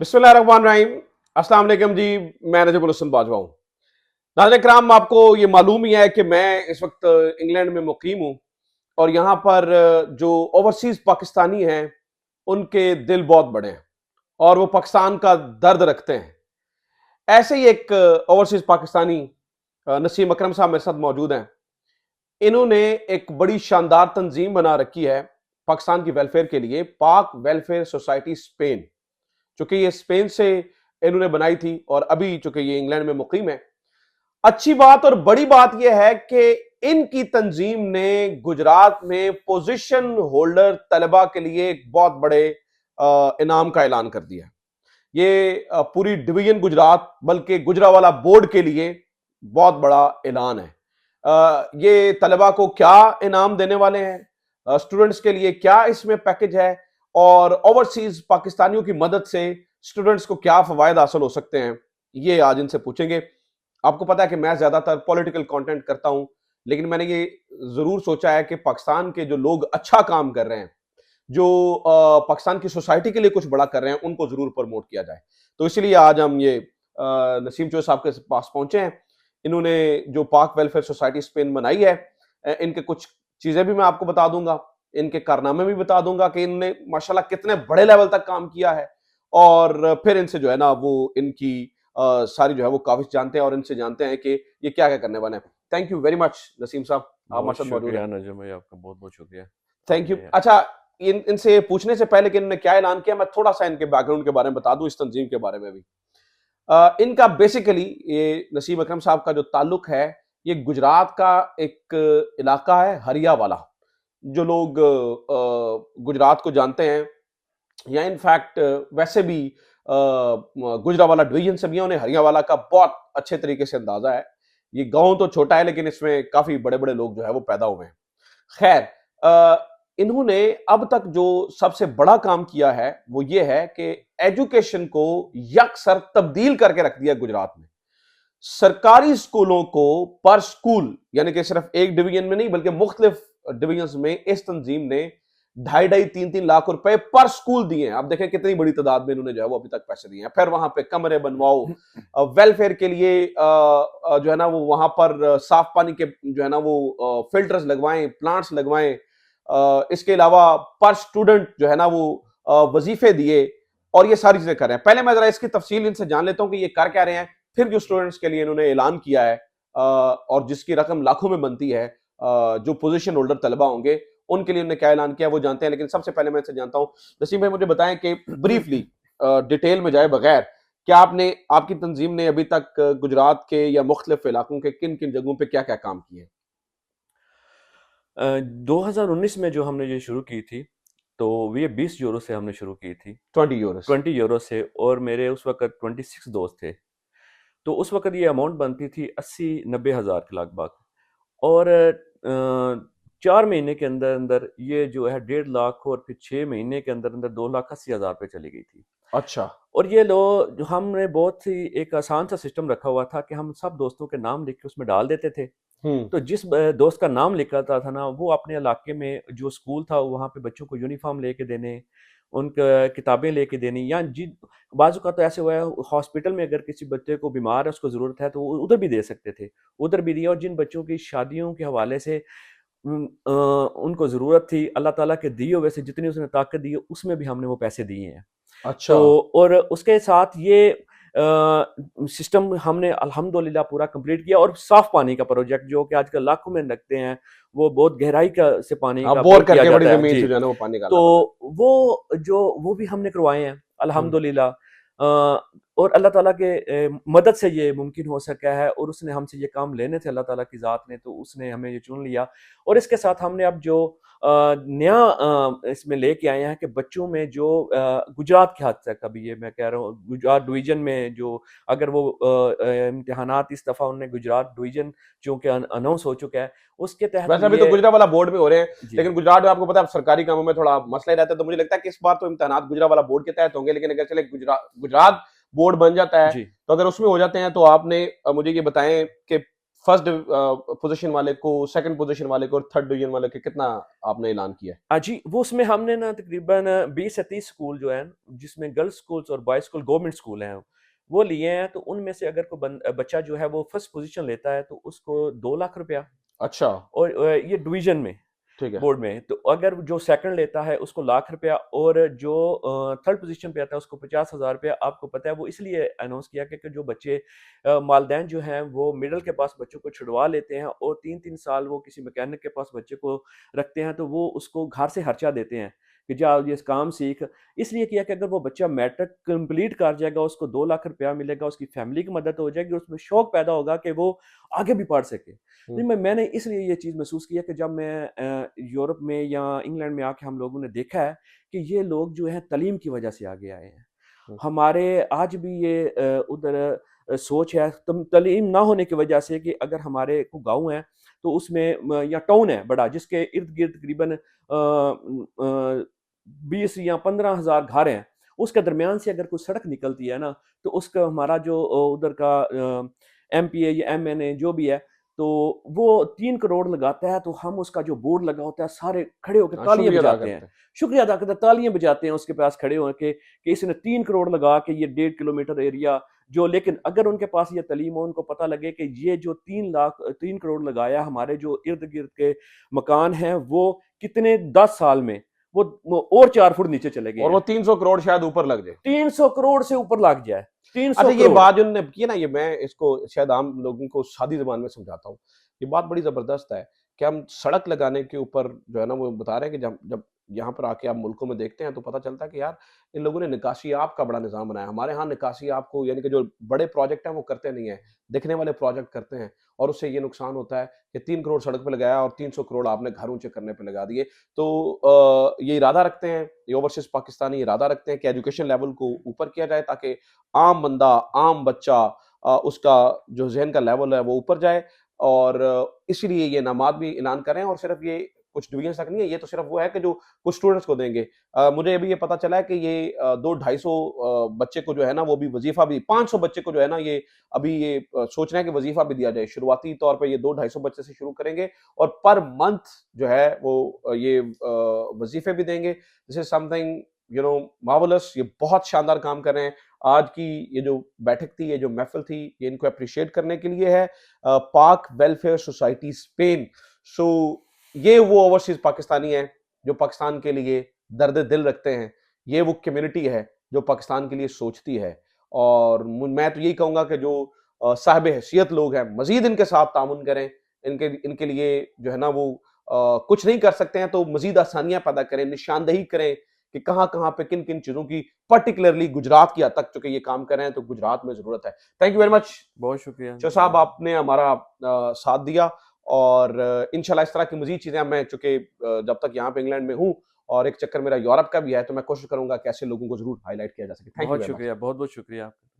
बिस्मिल्लाहिर्रहमानिर्रहीम। अस्सलाम वालेकुम जी। मैं नजमुल हसन बाजवा हूँ। नाज़रीन किराम, आपको ये मालूम ही है कि मैं इस वक्त इंग्लैंड में मुकीम हूँ और यहाँ पर जो ओवरसीज पाकिस्तानी हैं उनके दिल बहुत बड़े हैं और वो पाकिस्तान का दर्द रखते हैं। ऐसे ही एक ओवरसीज पाकिस्तानी नसीम अकरम साहब मेरे साथ मौजूद हैं। इन्होंने एक बड़ी शानदार तंजीम बना रखी है पाकिस्तान की वेलफेयर के लिए, पाक वेलफेयर सोसाइटी स्पेन। चूंकि ये स्पेन से इन्होंने बनाई थी और अभी चूंकि ये इंग्लैंड में मुकीम है। अच्छी बात और बड़ी बात यह है कि इनकी तंजीम ने गुजरात में पोजीशन होल्डर तलबा के लिए एक बहुत बड़े इनाम का ऐलान कर दिया है। ये पूरी डिवीजन गुजरात बल्कि गुजरावाला बोर्ड के लिए बहुत बड़ा ऐलान है। ये तलबा को क्या इनाम देने वाले हैं, स्टूडेंट्स के लिए क्या इसमें पैकेज है और ओवरसीज पाकिस्तानियों की मदद से स्टूडेंट्स को क्या फवायद हासिल हो सकते हैं, ये आज इनसे पूछेंगे। आपको पता है कि मैं ज्यादातर पॉलिटिकल कंटेंट करता हूं, लेकिन मैंने ये जरूर सोचा है कि पाकिस्तान के जो लोग अच्छा काम कर रहे हैं, जो पाकिस्तान की सोसाइटी के लिए कुछ बड़ा कर रहे हैं, उनको जरूर प्रमोट किया जाए। तो इसलिए आज हम ये नसीम चौधरी साहब के पास पहुंचे हैं। इन्होंने जो पाक वेलफेयर सोसाइटी स्पेन बनाई है, इनके कुछ चीजें भी मैं आपको बता दूंगा, इनके कारनामे भी बता दूंगा कि इनने माशाल्लाह कितने बड़े लेवल तक काम किया है और फिर इनसे जो है ना वो इनकी सारी जो है वो काफी जानते हैं और इनसे जानते हैं कि ये क्या क्या करने वाले हैं। Thank you very much Naseem साहब, आप बहुत माशाल्लाह मौजूद शुक्रिया हैं। नजम भाई, आपका बहुत बहुत शुक्रिया। Thank you. ये अच्छा, इनसे पूछने से पहले कि इन्होंने क्या ऐलान किया, मैं थोड़ा सा इनके बैकग्राउंड के बारे में बता दूं, इस तंजीम के बारे में भी। इनका बेसिकली ये नसीम अकरम साहब का जो ताल्लुक है, ये गुजरात का एक इलाका है हरिया वाला। जो लोग गुजरात को जानते हैं या इनफैक्ट वैसे भी गुजरावाला डिवीजन से भी हैं, उन्हें हरियावाला का बहुत अच्छे तरीके से अंदाजा है। ये गांव तो छोटा है लेकिन इसमें काफी बड़े बड़े लोग जो है वो पैदा हुए हैं। खैर, इन्होंने अब तक जो सबसे बड़ा काम किया है वो ये है कि एजुकेशन को यकसर तब्दील करके रख दिया गुजरात में। सरकारी स्कूलों को पर स्कूल, यानी कि सिर्फ एक डिवीजन में नहीं बल्कि मुख्तलिफ डिवीजन में इस तंजीम ने 2.5-3 लाख रुपए पर स्कूल दिए हैं। आप देखें कितनी बड़ी तादाद में इन्होंने जो है वो अभी तक पैसे दिए हैं। फिर वहां पे कमरे बनवाओ, वेलफेयर के लिए जो है ना वो वहां पर साफ पानी के जो है ना वो फिल्टर्स लगवाएं, प्लांट्स लगवाएं। इसके अलावा पर स्टूडेंट जो है ना वो वजीफे दिए और ये सारी चीजें कर रहे हैं। पहले मैं जरा इसकी तफसील इनसे जान लेता हूं कि ये कर क्या रहे हैं, फिर जो स्टूडेंट्स के लिए इन्होंने ऐलान किया है और जिसकी रकम लाखों में बनती है, जो पोजीशन होल्डर तलबा होंगे उनके लिए उन्होंने क्या ऐलान किया वो जानते हैं। लेकिन सबसे पहले मैं इनसे जानता हूं, नसीम भाई मुझे बताएं कि ब्रीफली, डिटेल में जाए बगैर, क्या आपकी तंजीम ने अभी तक गुजरात के या मुख्तलिफ इलाकों के किन किन जगहों पे क्या क्या काम किए? 2019 में जो हमने ये शुरू की थी, तो ये 20 यूरो से हमने शुरू की थी। 20 यूरोस। 20 यूरो से, और मेरे उस वक्त 26 दोस्त थे। तो उस वक्त ये अमाउंट बनती थी 80-90 हज़ार के लगभग। और 4 महीने के अंदर अंदर ये जो है 1.5 लाख, और फिर 6 महीने के अंदर अंदर 2,80,000 पे चली गई थी। अच्छा। और ये लोग जो हमने बहुत ही एक आसान सा सिस्टम रखा हुआ था कि हम सब दोस्तों के नाम लिख के उसमें डाल देते थे। हम्म। तो जिस दोस्त का नाम लिखा था ना, वो अपने इलाके में जो स्कूल था वहाँ पे बच्चों को यूनिफॉर्म लेके देने, उनका किताबें लेके देनी, या जिन बाजू का तो ऐसे हुआ है हॉस्पिटल में अगर किसी बच्चे को बीमार है, उसको ज़रूरत है, तो वो उधर भी दे सकते थे, उधर भी दिया। और जिन बच्चों की शादियों के हवाले से उनको ज़रूरत थी, अल्लाह ताला के दिए हुए से जितनी उसने ताकत दी है उसमें भी हमने वो पैसे दिए हैं। अच्छा। तो और उसके साथ ये सिस्टम हमने अल्हम्दुलिल्लाह पूरा कंप्लीट किया। और साफ पानी का प्रोजेक्ट जो कि आजकल लाखों में लगते हैं, वो बहुत गहराई का से पानी आप का बोर बोर किया करके बड़ी जाता है जमीन जी। से जो है ना वो पानी तो निकालना पड़ता वो भी हमने करवाए हैं है। अल्हम्दुलिल्लाह। और अल्लाह ताला के मदद से ये मुमकिन हो सका है, और उसने हमसे ये काम लेने थे अल्लाह ताला की ज़ात ने, तो उसने हमें ये चुन लिया। और इसके साथ हमने अब जो नया इसमें लेके आए हैं कि बच्चों में जो गुजरात के हद तक, अभी ये मैं कह रहा हूँ गुजरात डिवीज़न में जो, अगर वो इम्तिहानात इस दफ़ा उन्होंने गुजरात डिवीज़न जो कि अनाउंस हो चुका है, उसके तहत वैसे अभी तो ये गुजरावाला बोर्ड में हो रहे हैं, जी। लेकिन गुजरात में आपको पता है सरकारी कामों में थोड़ा मसला ही रहता है। तो मुझे लगता है कि इस बार तो इम्तिहानात गुजरावाला बोर्ड के तहत होंगे, लेकिन अगर चले गुजरात गुजरात बोर्ड बन जाता है जी। तो अगर उसमें हो जाते हैं तो आपने मुझे ये बताएं कि फर्स्ट पोजीशन वाले को, सेकंड पोजीशन वाले को और थर्ड डिवीजन वाले को कितना आपने ऐलान किया है? जी, वो उसमें हमने ना तकरीबन 20 से 30 स्कूल जो हैं, जिसमें गर्ल्स स्कूल्स और बॉयज़ स्कूल गवर्नमेंट स्कूल हैं, वो लिए हैं। तो उनमें से अगर कोई बच्चा जो है वो फर्स्ट पोज़ीशन लेता है तो उसको 2 लाख रुपया, अच्छा, और ये डिवीज़न में, ठीक है। बोर्ड में। तो अगर जो सेकंड लेता है उसको लाख रुपया, और जो थर्ड पोजीशन पे आता है उसको 50,000 रुपया। आपको पता है वो इसलिए अनाउंस किया कि जो बच्चे वालिदैन जो हैं वो मिडल के पास बच्चों को छुड़वा लेते हैं और 3-3 साल वो किसी मैकेनिक के पास बच्चे को रखते हैं, तो वो उसको घर से खर्चा देते हैं कि जा ये काम सीख। इसलिए किया कि अगर वो बच्चा मैट्रिक कंप्लीट कर जाएगा, उसको 2 लाख रुपया मिलेगा, उसकी फैमिली की मदद हो जाएगी, उसमें शौक पैदा होगा कि वो आगे भी पढ़ सके। हुँ, नहीं, मैंने इसलिए ये चीज़ महसूस किया कि जब मैं यूरोप में या इंग्लैंड में आके हम लोगों ने देखा है कि ये लोग जो हैं तालीम की वजह से आगे आए हैं। हुँ। हमारे आज भी ये उधर सोच है तालीम ना होने की वजह से कि अगर हमारे को गाँव है तो उसमें या टाउन है बड़ा जिसके इर्द-गिर्द तकरीबन 20 या 15,000 घर हैं। उसके दरमियान से अगर कोई सड़क निकलती है ना, तो उसका हमारा जो उधर का एमपी है या एमएनए जो भी है, तो वो 3 करोड़ लगाता है, तो हम उसका जो बोर्ड लगा होता है सारे खड़े होके हाँ, तालियाँ शुक्रिया अदा बजाते हैं। करते हैं। शुक्रिया अदा करते हैं, तालियाँ बजाते हैं उसके पास खड़े होके कि इसने 3 करोड़ लगा के ये 1.5 किलोमीटर एरिया जो, लेकिन अगर उनके पास ये तालीम हो, उनको पता लगे कि ये जो 3 करोड़ लगाया, हमारे जो इर्द-गिर्द के मकान हैं, वो कितने 10 साल में वो और 4 फुट नीचे चले गए और वो हैं। 300 करोड़ शायद ऊपर लग जाए। 300 करोड़ से ऊपर लग जाए, 300 अच्छा, ये करोड़। बात जो उन्होंने की ना, ये मैं इसको शायद आम लोगों को सादी ज़ुबान में समझाता हूँ। ये बात बड़ी ज़बरदस्त है कि हम सड़क लगाने के ऊपर जो है ना वो बता रहे हैं कि जब जब यहाँ पर आके आप मुल्कों में देखते हैं तो पता चलता है कि यार इन लोगों ने निकासी आब का बड़ा निज़ाम बनाया है। हमारे यहाँ निकासी आब को यानी कि जो बड़े प्रोजेक्ट हैं वो करते नहीं हैं, दिखने वाले प्रोजेक्ट करते हैं और उससे ये नुकसान होता है कि 3 करोड़ सड़क पे लगाया और 300 करोड़ आपने घर ऊँचे करने पे लगा दिए। तो ये इरादा रखते हैं, ये ओवरसीज़ पाकिस्तानी इरादा रखते हैं कि एजुकेशन लेवल को ऊपर किया जाए ताकि आम बंदा, आम बच्चा उसका जो ज़हन का लेवल है वो ऊपर जाए और इसीलिए ये इनामात भी ऐलान कर रहे हैं और सिर्फ़ ये कुछ डिवीज़न्स तक नहीं है, ये तो सिर्फ़ वो है कि जो कुछ स्टूडेंट्स को देंगे। मुझे अभी ये पता चला है कि ये 2-250 बच्चे को जो है ना वो भी वज़ीफ़ा भी 500 बच्चे को जो है ना ये अभी ये सोच रहे हैं कि वज़ीफ़ा भी दिया जाए। शुरुआती तौर पे ये 2-250 बच्चे से शुरू करेंगे और पर मंथ जो है वो ये वज़ीफ़े भी देंगे। दिस इज़ समथिंग मार्वेलस, ये बहुत शानदार काम कर रहे हैं। आज की ये जो बैठक थी, ये जो महफ़िल थी, ये इनको एप्रिशिएट करने के लिए है। पाक वेलफेयर सोसाइटी स्पेन। सो ये वो ओवरसीज़ पाकिस्तानी हैं, जो पाकिस्तान के लिए दर्द दिल रखते हैं। ये वो कम्युनिटी है, जो पाकिस्तान के लिए सोचती है और मैं तो यही कहूँगा कि जो साहिब हैसियत लोग हैं, मज़ीद इनके साथ ताउन करें। इनके इनके लिए जो है ना वो कुछ नहीं कर सकते हैं तो मज़ीद आसानियाँ पैदा करें, निशानदेही करें कि कहाँ-कहाँ पे किन-किन चीज़ों की पर्टिकुलरली गुजरात की हद तक चूँकि ये काम कर रहे हैं, तो गुजरात में ज़रूरत है। थैंक यू वेरी मच बहुत शुक्रिया। शो साहब, आपने हमारा साथ दिया और इंशाल्लाह इस तरह की मज़ीद चीज़ें मैं चूँकि जब तक यहाँ पे इंग्लैंड में हूँ और एक चक्कर मेरा यूरोप का भी है, तो मैं कोशिश करूँगा कि ऐसे लोगों को ज़रूर हाइलाइट किया जा सके। थैंक यू बहुत वेरी मच। शुक्रिया, बहुत-बहुत शुक्रिया आपका।